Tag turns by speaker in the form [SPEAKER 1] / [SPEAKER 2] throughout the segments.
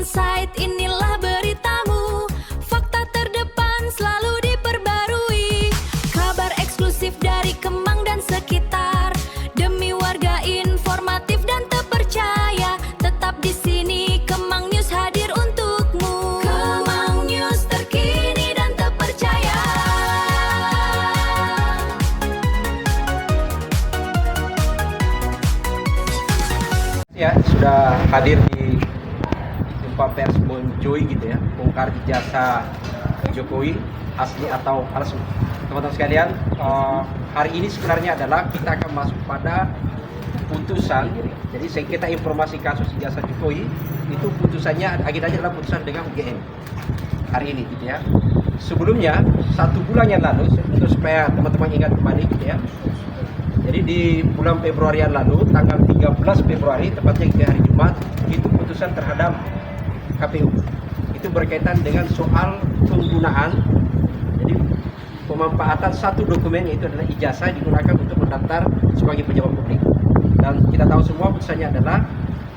[SPEAKER 1] Onsite, inilah beritamu. Fakta terdepan selalu diperbarui. Kabar eksklusif dari Kemang dan sekitar. Demi warga informatif dan terpercaya. Tetap di sini, Kemang News hadir untukmu. Kemang News terkini dan terpercaya.
[SPEAKER 2] Ya, sudah hadir di jumpa pers Bonjoy gitu ya, bongkar ijazah Jokowi asli atau palsu. Teman-teman sekalian, hari ini sebenarnya adalah kita akan masuk pada putusan. Jadi sengketa informasi kasus ijazah Jokowi itu putusannya agendanya adalah putusan dengan UGM hari ini gitu ya. Sebelumnya 1 bulan yang lalu, untuk supaya teman-teman ingat kembali gitu ya. Jadi di bulan Februari yang lalu, tanggal 13 Februari, tepatnya di hari Jumat, itu putusan terhadap KPU. Itu berkaitan dengan soal penggunaan, jadi pemanfaatan satu dokumen, yaitu adalah ijazah digunakan untuk mendaftar sebagai pejabat publik. Dan kita tahu semua putusannya adalah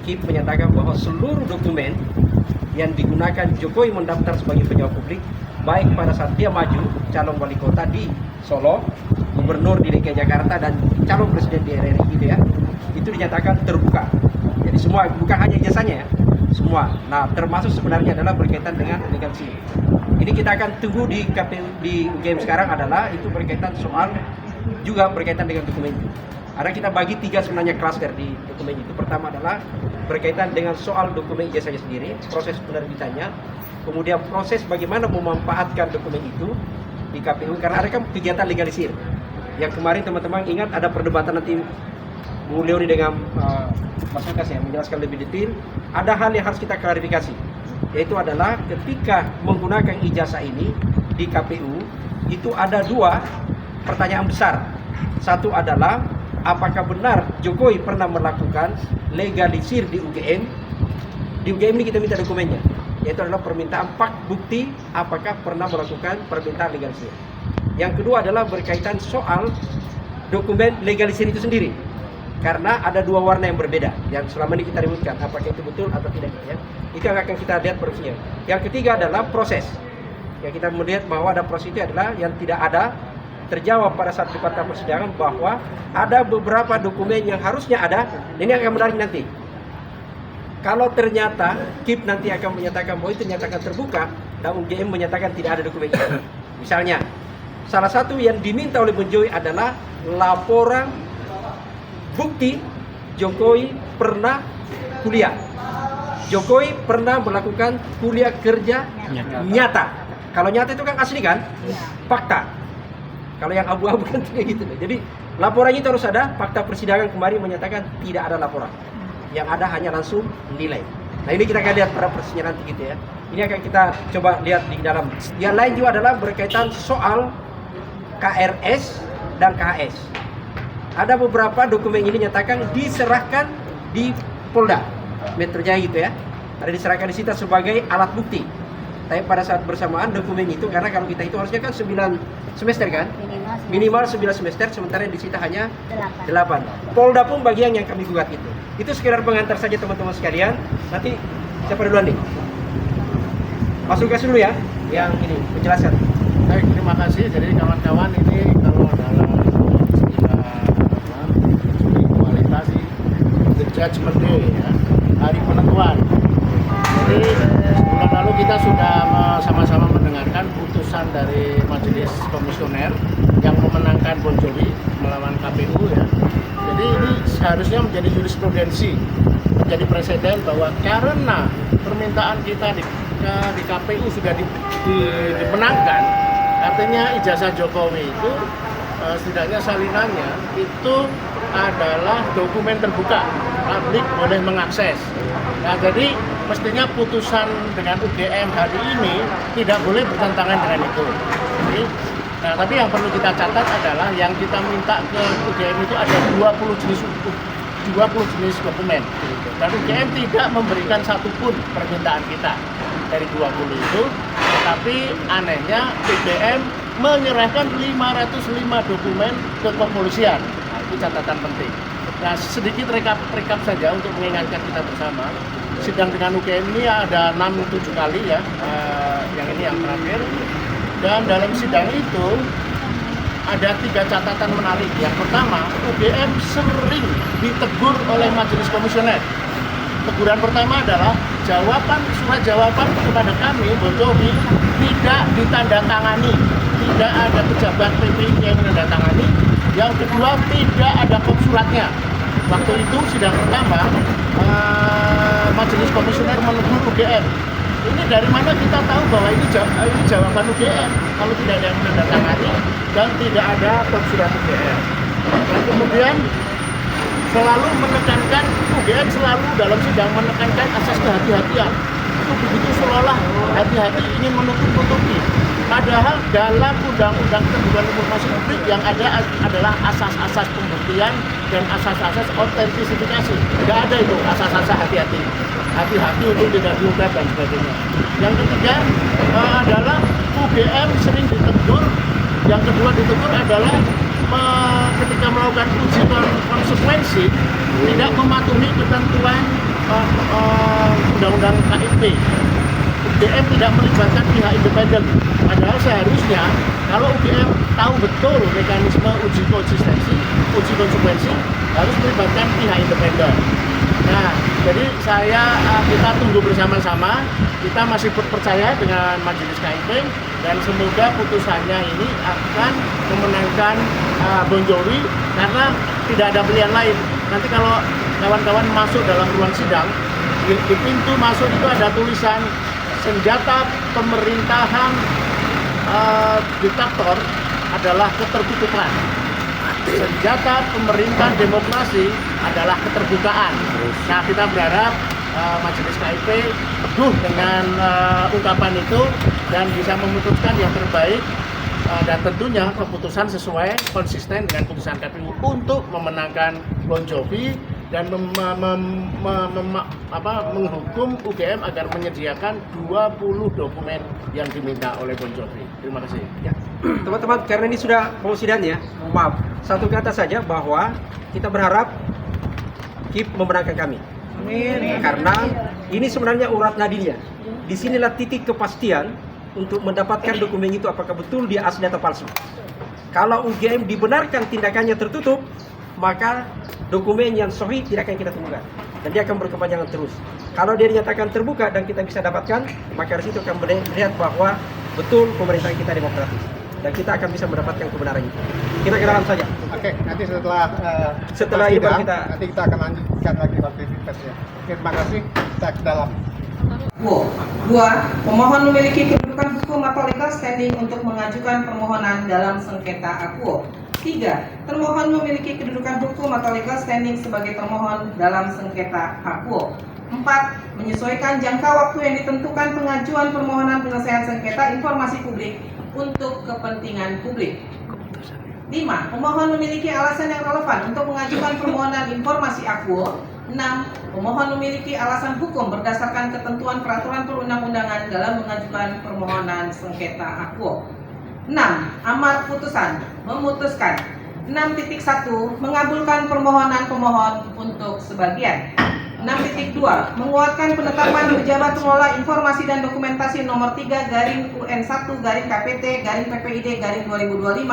[SPEAKER 2] KIP menyatakan bahwa seluruh dokumen yang digunakan Jokowi mendaftar sebagai pejabat publik, baik pada saat dia maju calon wali kota di Solo, gubernur di DKI Jakarta, dan calon presiden di RRI gitu ya, itu dinyatakan terbuka. Jadi semua, bukan hanya ijazahnya ya, semua. Nah, termasuk sebenarnya adalah berkaitan dengan legal seal. Ini kita akan tunggu di KPU, di UGM sekarang adalah itu berkaitan soal, juga berkaitan dengan dokumen itu. Ada kita bagi 3 sebenarnya klaster di dokumen itu. Pertama adalah berkaitan dengan soal dokumen ijazahnya sendiri, proses penerbitannya, kemudian proses bagaimana memanfaatkan dokumen itu di KPU, karena ada kan kegiatan legalisir. Yang kemarin teman-teman ingat ada perdebatan, nanti Bu Leoni dengan Mas Lukas ya menjelaskan lebih detail. Ada hal yang harus kita klarifikasi, yaitu adalah ketika menggunakan ijazah ini di KPU, itu ada 2 pertanyaan besar. Satu adalah apakah benar Jokowi pernah melakukan legalisir di UGM? Di UGM ini kita minta dokumennya, yaitu adalah permintaan bukti apakah pernah melakukan permintaan legalisir. Yang kedua adalah berkaitan soal dokumen legalisir itu sendiri, karena ada 2 warna yang berbeda yang selama ini kita ributkan, apakah itu betul atau tidak ya. Itu yang akan kita lihat prosesnya. Yang ketiga adalah proses, yang kita melihat bahwa ada proses itu adalah yang tidak ada terjawab pada saat di fakta persidangan, bahwa ada beberapa dokumen yang harusnya ada. Ini akan menarik nanti. Kalau ternyata KIP nanti akan menyatakan bahwa itu dinyatakan terbuka dan UGM menyatakan tidak ada dokumen itu. Misalnya, salah satu yang diminta oleh Bonjoy adalah laporan bukti Jokowi pernah kuliah. Jokowi pernah melakukan kuliah kerja nyata. Kalau nyata itu kan asli kan? Fakta. Kalau yang abu-abu kan kayak gitu. Jadi laporannya itu harus ada. Fakta persidangan kemarin menyatakan tidak ada laporan. Yang ada hanya langsung nilai. Nah, ini kita akan lihat pada prosesnya nanti gitu ya. Ini akan kita coba lihat di dalam. Yang lain juga adalah berkaitan soal KRS dan KHS. Ada beberapa dokumen ini nyatakan diserahkan di Polda Metro Jaya gitu ya. Ada diserahkan di situ sebagai alat bukti. Tapi pada saat bersamaan dokumen itu, karena kalau kita itu harusnya kan 9 semester kan? Minimal 9 semester, sementara di situ hanya 8. Polda pun bagian yang kami gugat itu. Itu sekedar pengantar saja teman-teman sekalian. Nanti siapa duluan nih? Mas Lukas dulu ya, yang ini penjelasan.
[SPEAKER 3] Baik, terima kasih. Jadi kawan-kawan, ini kalau dalam kualitas the judgment day ya, hari penentuan. Jadi bulan lalu kita sudah sama-sama mendengarkan putusan dari Majelis Komisioner yang memenangkan Bonjoy melawan KPU ya. Jadi ini seharusnya menjadi jurisprudensi, menjadi presiden bahwa karena permintaan kita di KPU sudah dimenangkan, artinya ijazah Jokowi itu setidaknya salinannya itu adalah dokumen terbuka, publik boleh mengakses. Nah, jadi mestinya putusan dengan UGM hari ini tidak boleh bertentangan dengan itu. Jadi, nah, tapi yang perlu kita catat adalah yang kita minta ke UGM itu ada 20 jenis dokumen. Dan UGM tidak memberikan satupun permintaan kita dari 20 itu, tetapi anehnya UGM menyerahkan 505 dokumen ke kepolisian. Nah, itu catatan penting. Nah, sedikit rekap saja untuk mengingatkan kita bersama. sidang dengan UGM ini ada 6-7 kali ya, yang ini yang terakhir. Dan dalam sidang itu ada 3 catatan menarik. Yang pertama, UGM sering ditegur oleh majelis komisioner. Teguran pertama adalah surat jawaban kepada kami Bonjovi tidak ditandatangani, tidak ada pejabat PPI yang menandatangani. Yang kedua, tidak ada kop suratnya. Waktu itu sidang pertama, majelis komisioner menegur UGM. Ini dari mana kita tahu bahwa ini jawaban UGM kalau tidak ada yang menandatangani dan tidak ada kop surat UGM. Dan kemudian selalu menekankan, UGM selalu dalam sidang menekankan asas kehati-hatian. Itu begitu seolah hati-hati ingin menutup-tutupi. Padahal dalam Undang-Undang Keterbukaan Informasi Publik yang ada adalah asas-asas pembuktian dan asas-asas autentisifikasi. Tidak ada itu asas-asas hati-hati. Hati-hati untuk tidak diungkap dan sebagainya. Yang ketiga adalah UGM sering ditegur. Yang kedua ditegur adalah ketika melakukan uji konsekuensi tidak mematuhi ketentuan Undang-Undang KIP. UGM tidak melibatkan pihak independen. Padahal seharusnya kalau UGM tahu betul mekanisme uji konsistensi, uji konsekuensi harus melibatkan pihak independen. Nah, jadi kita tunggu bersama-sama. Kita masih percaya dengan majelis KIP dan semoga putusannya ini akan memenangkan Bonjovi karena tidak ada pilihan lain. Nanti kalau kawan-kawan masuk dalam ruang sidang, di pintu masuk itu ada tulisan senjata pemerintahan diktator adalah ketertutupan. Senjata pemerintah demokrasi adalah keterbukaan. Nah, kita berharap majelis KIP teguh dengan ungkapan itu dan bisa memutuskan yang terbaik dan tentunya keputusan sesuai konsisten dengan putusan KPU untuk memenangkan Bonjovi dan menghukum UGM agar menyediakan 20 dokumen yang diminta oleh Bonjovi. Terima kasih.
[SPEAKER 2] Ya. Teman-teman, karena ini sudah sidang ya, maaf, satu kata saja bahwa kita berharap KIP memenangkan kami. Amin. Karena ini sebenarnya urat nadinya. Disinilah titik kepastian untuk mendapatkan dokumen itu apakah betul dia asli atau palsu. Kalau UGM dibenarkan tindakannya tertutup, maka dokumen yang sahih tidak akan kita temukan dan dia akan berkepanjangan terus. Kalau dia dinyatakan terbuka dan kita bisa dapatkan, maka dari situ akan melihat bahwa betul pemerintahan kita demokratis dan kita akan bisa mendapatkan kebenaran itu. Kita kenalan saja.
[SPEAKER 4] Oke, nanti
[SPEAKER 2] setelah itu
[SPEAKER 4] nanti kita akan lanjutkan lagi aktivitasnya. Terima kasih. Kita ke dalam.
[SPEAKER 5] 2. Pemohon memiliki kedudukan hukum atau legal standing untuk mengajukan permohonan dalam sengketa akuo. 3. Termohon memiliki kedudukan hukum atau legal standing sebagai termohon dalam sengketa akuo. 4. Menyesuaikan jangka waktu yang ditentukan pengajuan permohonan penyelesaian sengketa informasi publik untuk kepentingan publik. 5. Pemohon memiliki alasan yang relevan untuk mengajukan permohonan informasi akuo. 6. Pemohon memiliki alasan hukum berdasarkan ketentuan peraturan perundang-undangan dalam mengajukan permohonan sengketa akuo. 6. Amar putusan memutuskan. 6.1 mengabulkan permohonan pemohon untuk sebagian. 6.2 menguatkan penetapan pejabat pengelola informasi dan dokumentasi nomor 3/UN1/KPT/PPID/2025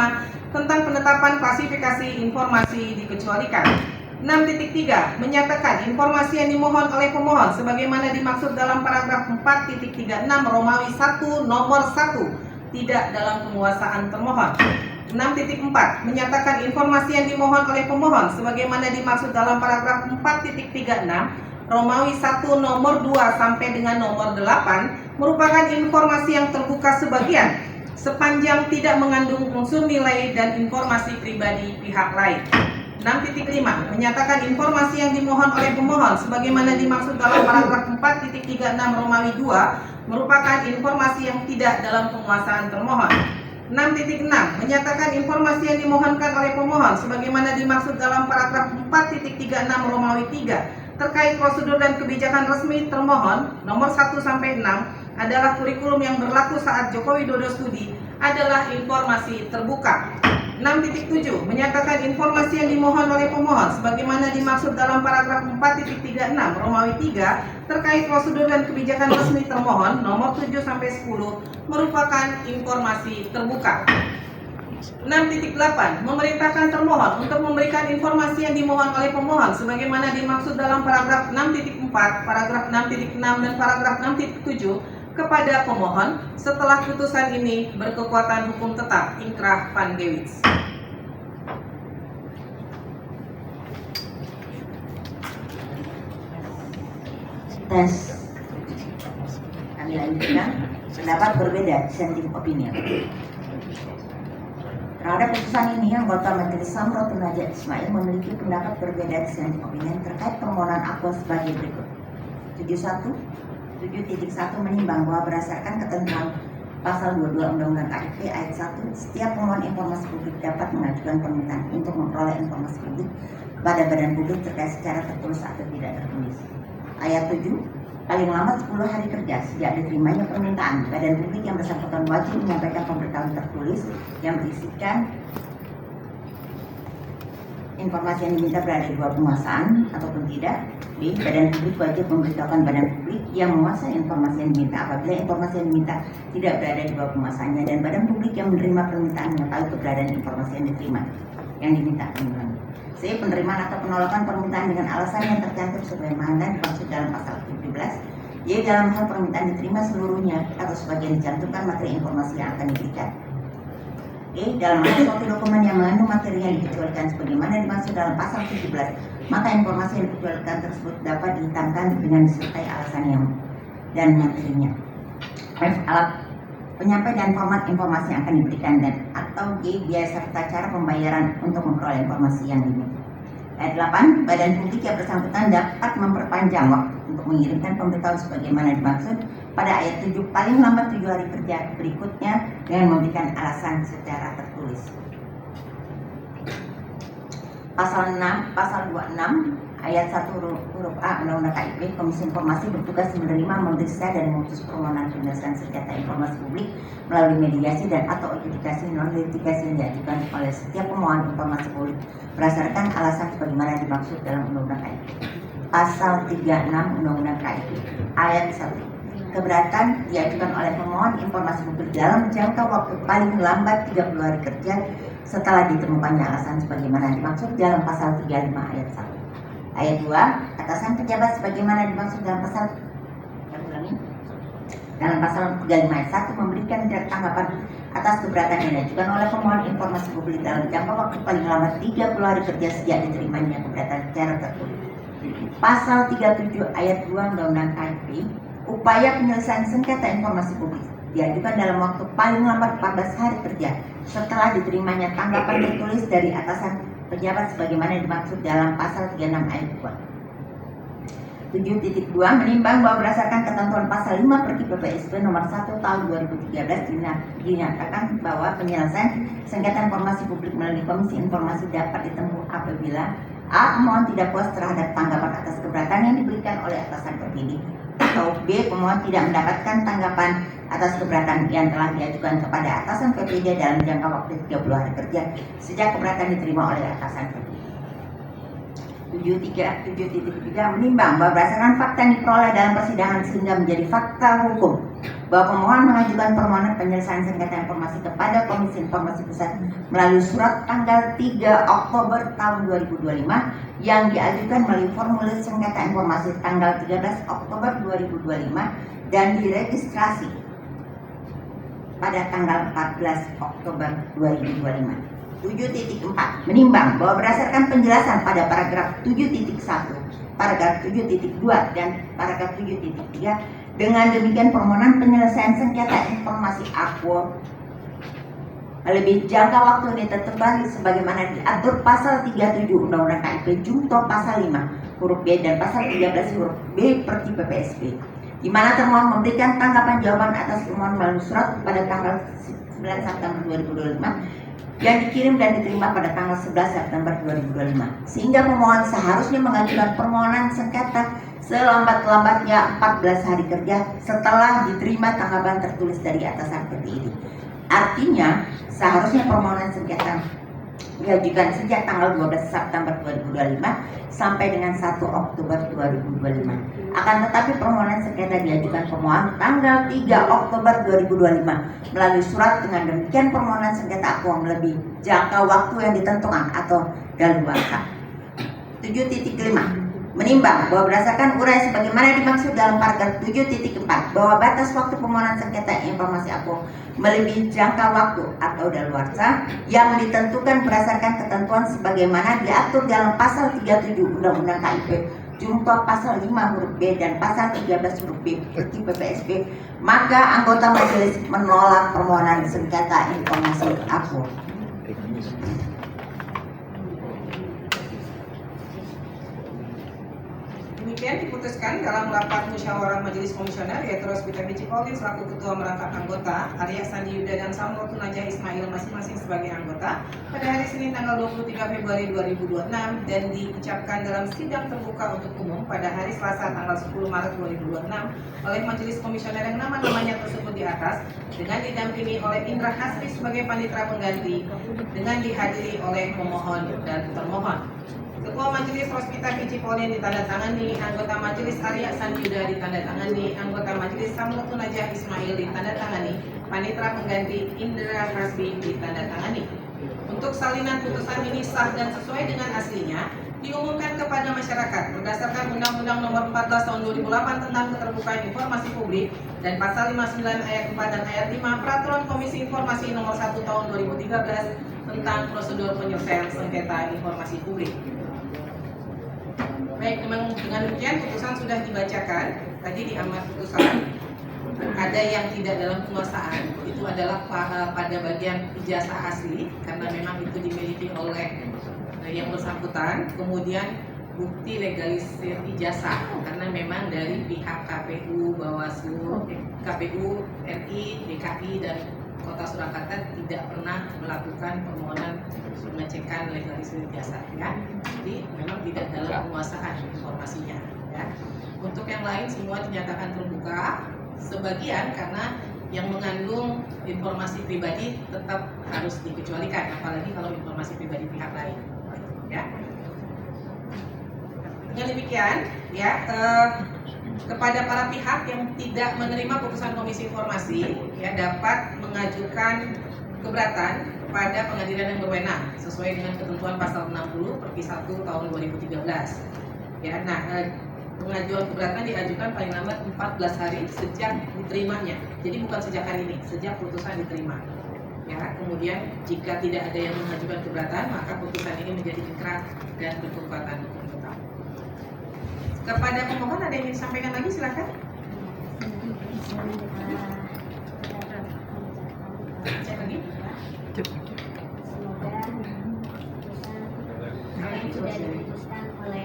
[SPEAKER 5] tentang penetapan klasifikasi informasi dikecualikan. 6.3 menyatakan informasi yang dimohon oleh pemohon sebagaimana dimaksud dalam paragraf 4.36 Romawi 1 nomor 1 tidak dalam penguasaan termohon. 6.4 menyatakan informasi yang dimohon oleh pemohon sebagaimana dimaksud dalam paragraf 4.36 Romawi 1 nomor 2 sampai dengan nomor 8 merupakan informasi yang terbuka sebagian sepanjang tidak mengandung unsur nilai dan informasi pribadi pihak lain. 6.5 menyatakan informasi yang dimohon oleh pemohon sebagaimana dimaksud dalam paragraf 4.36 Romawi 2 merupakan informasi yang tidak dalam penguasaan termohon. 6.6 menyatakan informasi yang dimohonkan oleh pemohon sebagaimana dimaksud dalam paragraf 4.36 Romawi 3 terkait prosedur dan kebijakan resmi termohon nomor 1 sampai 6 adalah kurikulum yang berlaku saat Joko Widodo studi adalah informasi terbuka. 6.7 menyatakan informasi yang dimohon oleh pemohon sebagaimana dimaksud dalam paragraf 4.36 Romawi 3 terkait prosedur dan kebijakan resmi termohon nomor 7 sampai 10 merupakan informasi terbuka. 6.8 memerintahkan termohon untuk memberikan informasi yang dimohon oleh pemohon sebagaimana dimaksud dalam paragraf 6.4, paragraf 6.6 dan paragraf 6.7 kepada pemohon setelah putusan ini berkekuatan hukum tetap inkrah Panggewitz.
[SPEAKER 6] Tes. Kami lanjutkan. Pendapat berbeda, dissenting opinion. Terhadap putusan ini, anggota Majelis Samrotuddin Najat Ismail memiliki pendapat berbeda, dissenting opinion terkait permohonan aku sebagai berikut. 7.1 menimbang bahwa berdasarkan ketentuan pasal 22 Undang-Undang KIP ayat 1, setiap pemohon informasi publik dapat mengajukan permintaan untuk memperoleh informasi publik kepada badan publik terkait secara tertulis atau tidak tertulis. Ayat 7, paling lambat 10 hari kerja sejak diterimanya permintaan, badan publik yang bersangkutan wajib menyampaikan pemberitahuan tertulis yang berisikan informasi yang diminta berada di bawah penguasaan ataupun tidak. B. Badan publik wajib memberitahukan badan publik yang menguasai informasi yang diminta apabila informasi yang diminta tidak berada di bawah penguasaannya, dan badan publik yang menerima permintaan mengetahui keberadaan informasi yang diterima yang diminta. C. Penerimaan atau penolakan permintaan dengan alasan yang tercantum sebagaimana dimaksud dalam pasal 17. Y. Dalam hal permintaan diterima seluruhnya atau sebagian dicantumkan materi informasi yang akan diberikan. E. Dalam hal suatu dokumen yang mengandung materi yang dikecualikan sebagaimana dimaksud dalam pasal 17, maka informasi yang dikecualikan tersebut dapat dihitamkan dengan disertai alasan yang dan materinya. F. Alat penyampai dan format informasi yang akan diberikan, dan atau G. Biaya serta cara pembayaran untuk memperoleh informasi yang diminta. Ayat 8. Badan publik yang bersangkutan dapat memperpanjang waktu untuk mengirimkan pemberitahuan sebagaimana dimaksud pada ayat 7 paling lambat 7 hari kerja berikutnya dengan memberikan alasan secara tertulis. Pasal 26 ayat 1 huruf A Undang-Undang KIP, Komisi Informasi bertugas menerima, memeriksa dan memutus permohonan penyelesaian sengketa informasi publik melalui mediasi dan atau adjudikasi non litigasi yang diajukan oleh setiap pemohon informasi publik berdasarkan alasan sebagaimana dimaksud dalam Undang-Undang KIP. Pasal 36 Undang-Undang KIP ayat 1. Keberatan diajukan oleh pemohon informasi publik dalam jangka waktu paling lambat 30 hari kerja setelah ditemukannya alasan sebagaimana dimaksud dalam pasal 35 ayat 1. Ayat 2, atasan pejabat sebagaimana dimaksud dalam pasal 35 ayat 1 memberikan tanggapan atas keberatan yang diajukan oleh pemohon informasi publik dalam jangka waktu paling lambat 30 hari kerja sejak diterimanya keberatan secara tertulis. Pasal 37 ayat 2 Undang-Undang KIP, upaya penyelesaian sengketa informasi publik diajukan dalam waktu paling lambat 14 hari kerja setelah diterimanya tanggapan tertulis dari atasan pejabat sebagaimana dimaksud dalam pasal 36 ayat 2. 7.2 menimbang bahwa berdasarkan ketentuan pasal 5 Perki PPSP nomor 1 tahun 2013 dinyatakan bahwa penyelesaian sengketa informasi publik melalui Komisi Informasi dapat ditempuh apabila A. Pemohon tidak puas terhadap tanggapan atas keberatan yang diberikan oleh atasan terpilih, atau B. Pemohon tidak mendapatkan tanggapan atas keberatan yang telah diajukan kepada atasan PPD dalam jangka waktu 30 hari kerja sejak keberatan diterima oleh atasan PPD. 7.3 menimbang bahwa berdasarkan fakta yang diperoleh dalam persidangan sehingga menjadi fakta hukum bahwa pemohon mengajukan permohonan penyelesaian sengketa informasi kepada Komisi Informasi Pusat melalui surat tanggal 3 Oktober tahun 2025 yang diajukan melalui formulir sengketa informasi tanggal 13 Oktober 2025 dan diregistrasi pada tanggal 14 Oktober 2025. 7.4 menimbang bahwa berdasarkan penjelasan pada paragraf 7.1, paragraf 7.2 dan paragraf 7.3, dengan demikian permohonan penyelesaian sengketa informasi akuo lebih jangka waktu ini tertebak sebagaimana diatur pasal 37 Undang-Undang KIP Junto pasal 5 huruf B dan pasal 13 huruf B Perti PPSP, di mana termohon memberikan tanggapan jawaban atas permohonan melalui surat pada tanggal 9 September 2025 yang dikirim dan diterima pada tanggal 11 September 2025, sehingga pemohon seharusnya mengajukan permohonan sengketa selambat-lambatnya 14 hari kerja setelah diterima tanggapan tertulis dari atasan PPD. Artinya, seharusnya permohonan sengketa diajukan sejak tanggal 12 September 2025 sampai dengan 1 Oktober 2025. Akan tetapi permohonan sengketa diajukan pemohon tanggal 3 Oktober 2025 melalui surat. Dengan demikian permohonan sengketa akuo melebihi jangka waktu yang ditentukan atau daluarsa. 7.5. Menimbang bahwa berdasarkan uraian sebagaimana dimaksud dalam paragraf 7.4 bahwa batas waktu permohonan sengketa informasi akuo melebihi jangka waktu atau daluarsa yang ditentukan berdasarkan ketentuan sebagaimana diatur dalam pasal 37 Undang-Undang KIP junto pasal 5 huruf B dan pasal 13 huruf B PPSB, maka anggota majelis menolak permohonan sengketa informasi akuo.
[SPEAKER 5] Demikian diputuskan dalam rapat musyawarah Majelis Komisioner, yaitu Rospita Biji Polri selaku ketua merangkap anggota, Arya Sandi Yuda dan Samrotu Najah Ismail masing-masing sebagai anggota pada hari Senin tanggal 23 Februari 2026 dan diucapkan dalam sidang terbuka untuk umum pada hari Selasa tanggal 10 Maret 2026 oleh Majelis Komisioner yang nama-namanya tersebut di atas dengan didampingi oleh Indra Hasbi sebagai panitera pengganti dengan dihadiri oleh pemohon dan termohon. Ketua Majelis Rospita Biji Polri ditandatangani, anggota Majelis Arya Sandi Yuda ditandatangani, anggota Majelis Samrotu Najah Ismail ditandatangani, panitera pengganti Indra Hasbi ditandatangani. Untuk salinan putusan ini sah dan sesuai dengan aslinya, diumumkan kepada masyarakat berdasarkan Undang-Undang Nomor 14 Tahun 2008 tentang Keterbukaan Informasi Publik dan Pasal 59 Ayat 4 dan Ayat 5 Peraturan Komisi Informasi Nomor 1 Tahun 2013 tentang Prosedur Penyelesaian Sengketa Informasi Publik. Baik, memang dengan demikian putusan sudah dibacakan. Tadi di amar putusan ada yang tidak dalam penguasaan, itu adalah pada bagian ijazah asli karena memang itu dimiliki oleh yang bersangkutan. Kemudian bukti legalisir ijazah karena memang dari pihak KPU, Bawaslu, KPU RI, DKI dan Kota Surakarta tidak pernah melakukan permohonan pengecekan legalisir ijazah, ya. Jadi memang tidak dalam penguasaan informasinya, ya. Untuk yang lain semua dinyatakan terbuka. Sebagian karena yang mengandung informasi pribadi tetap harus dikecualikan, apalagi kalau informasi pribadi pihak lain, ya. Dengan demikian, ya, kepada para pihak yang tidak menerima putusan Komisi Informasi, ya, dapat mengajukan keberatan kepada pengadilan yang berwenang sesuai dengan ketentuan pasal 60 Perki 1 tahun 2013. Ya, nah, pengajuan keberatan diajukan paling lambat 14 hari sejak diterimanya. Jadi bukan sejak hari ini, sejak putusan diterima. Ya, kemudian jika tidak ada yang mengajukan keberatan, maka putusan ini menjadi ingkrah dan berkekuatan hukum tetap. Kepada pemohon ada yang ingin disampaikan lagi, silakan. Cek lagi.
[SPEAKER 7] Semoga yang sudah diputuskan oleh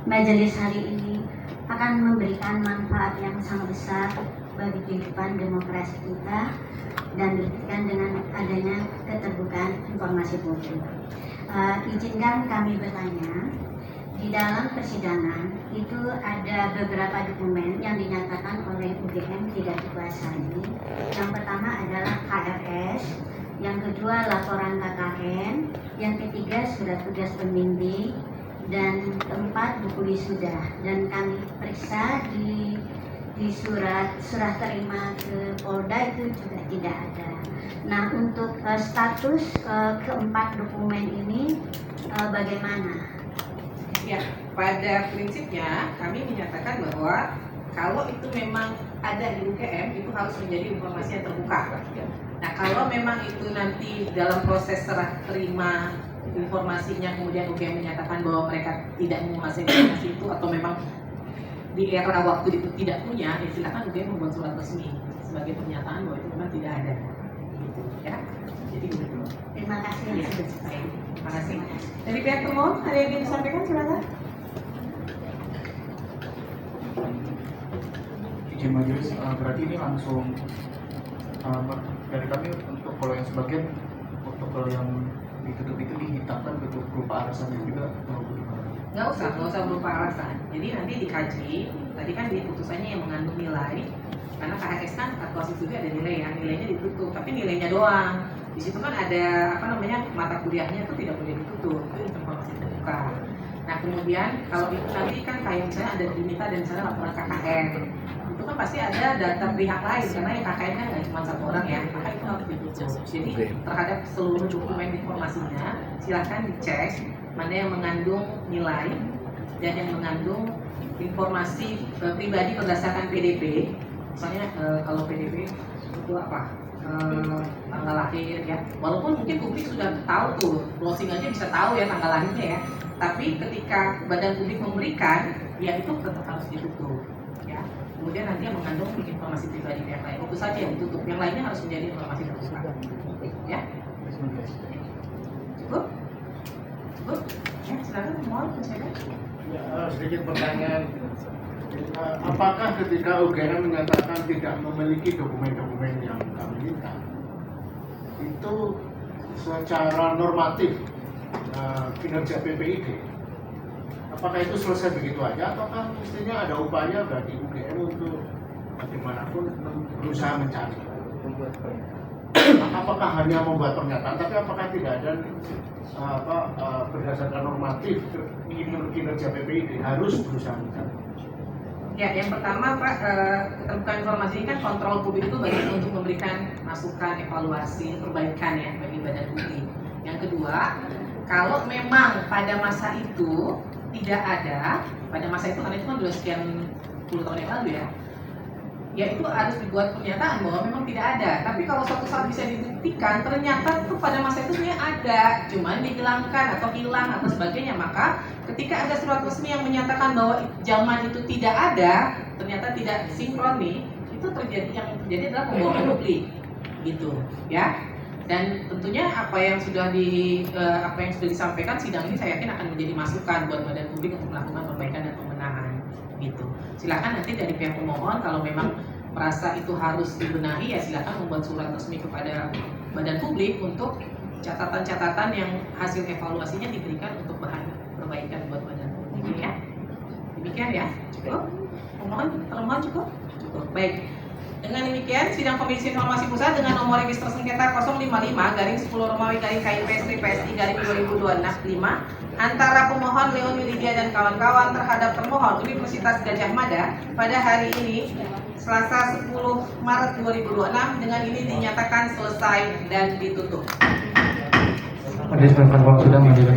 [SPEAKER 7] majelis hari ini akan memberikan manfaat yang sangat besar bagi kehidupan demokrasi kita dan dibuktikan dengan adanya keterbukaan informasi publik. Izinkan kami bertanya. Di dalam persidangan itu ada beberapa dokumen yang dinyatakan oleh UGM tidak dikuasai. Yang pertama adalah KRS, yang kedua laporan KKN, yang ketiga surat tugas pembimbing, dan keempat buku wisuda. Dan kami periksa di surat terima ke Polda itu juga tidak ada. Nah, untuk status keempat dokumen ini bagaimana?
[SPEAKER 5] Ya, pada prinsipnya kami menyatakan bahwa kalau itu memang ada di UGM itu harus menjadi informasi yang terbuka. Nah, kalau memang itu nanti dalam proses serah terima informasinya kemudian UGM menyatakan bahwa mereka tidak menguasai informasi itu atau memang di era waktu itu tidak punya, ya silakan UGM membuat surat resmi sebagai pernyataan bahwa itu memang tidak ada. Gitu, ya. Jadi begitu.
[SPEAKER 7] Terima kasih.
[SPEAKER 5] Ya, terima kasih. Dari pihak pemohon ada yang ingin disampaikan, silakan.
[SPEAKER 8] Izin majelis, berarti ini langsung dari kami untuk kalau yang sebagian untuk kalau yang ditutup itu dihitamkan bentuk berupa alasan juga atau bagaimana?
[SPEAKER 5] Nggak usah berupa alasan. Jadi nanti dikaji. Tadi kan di putusannya yang mengandung nilai. Karena KRS kan kalkulasi juga ada nilai ya, nilainya ditutup, tapi nilainya doang. Di situ kan ada mata kuliahnya itu tidak boleh ditutup, itu informasi terbuka. Nah kemudian kalau itu tadi kan kayak misalnya ada diminta dan misalnya laporan KKN, itu kan pasti ada data pihak lain karena yang KKN kan nggak cuma satu orang ya, maka itu harus ditutup. Jadi terhadap seluruh dokumen informasinya silahkan dicek mana yang mengandung nilai dan yang mengandung informasi pribadi berdasarkan PDP. Misalnya kalau PDP itu apa? Tanggal lahir ya. Walaupun mungkin publik sudah tahu tuh, browsing aja bisa tahu ya tanggal lahirnya ya. Tapi ketika badan publik memberikan, ya itu tetap harus ditutup ya. Kemudian nanti yang mengandung informasi pribadi yang lain itu saja yang ditutup. Yang lainnya harus menjadi informasi terbuka. Ya. Cukup? Cukup? Ya, silakan mohon silakan.
[SPEAKER 3] Ya, sedikit pertanyaan. Apakah ketika UGM menyatakan tidak memiliki dokumen-dokumen yang kami minta, itu secara normatif kinerja PPID, apakah itu selesai begitu aja, ataukah mestinya ada upaya bagi UGM untuk bagaimanapun berusaha mencari? Apakah hanya membuat pernyataan, tapi apakah tidak ada berdasarkan normatif kinerja PPID harus berusaha mencari?
[SPEAKER 5] Ya, yang pertama Pak, keterbukaan informasi ini kan kontrol publik itu bagian untuk memberikan masukan, evaluasi, perbaikan ya bagi badan publik. Yang kedua, kalau memang pada masa itu tidak ada, pada masa itu karena itu kan sudah sekian puluh tahun yang lalu ya itu harus dibuat pernyataan bahwa memang tidak ada. Tapi kalau suatu saat bisa dibuktikan ternyata itu pada masa itu sebenarnya ada, cuman dihilangkan atau hilang atau sebagainya, maka ketika ada surat resmi yang menyatakan bahwa zaman itu tidak ada, ternyata tidak sinkron nih, itu yang terjadi adalah pembohongan publik, gitu, ya. Dan tentunya apa yang sudah disampaikan sidang ini saya yakin akan menjadi masukan buat badan publik untuk melakukan perbaikan dan pembenahan, gitu. Silakan nanti dari pihak pemohon kalau memang merasa itu harus dibenahi ya silakan membuat surat resmi kepada badan publik untuk catatan-catatan yang hasil evaluasinya diberikan untuk bahan perbaikan buat badan publik ya. Demikian ya. Cukup? Termohon cukup? Cukup. Baik. Dengan demikian sidang Komisi Informasi Pusat dengan nomor register sengketa 055/10/KIP-PSI-2025 antara pemohon Leon Yulidia dan kawan-kawan terhadap termohon Universitas Gadjah Mada pada hari ini Selasa 10 Maret 2026 dengan ini dinyatakan selesai dan ditutup.
[SPEAKER 8] Majelis Perempuan sudah menjadi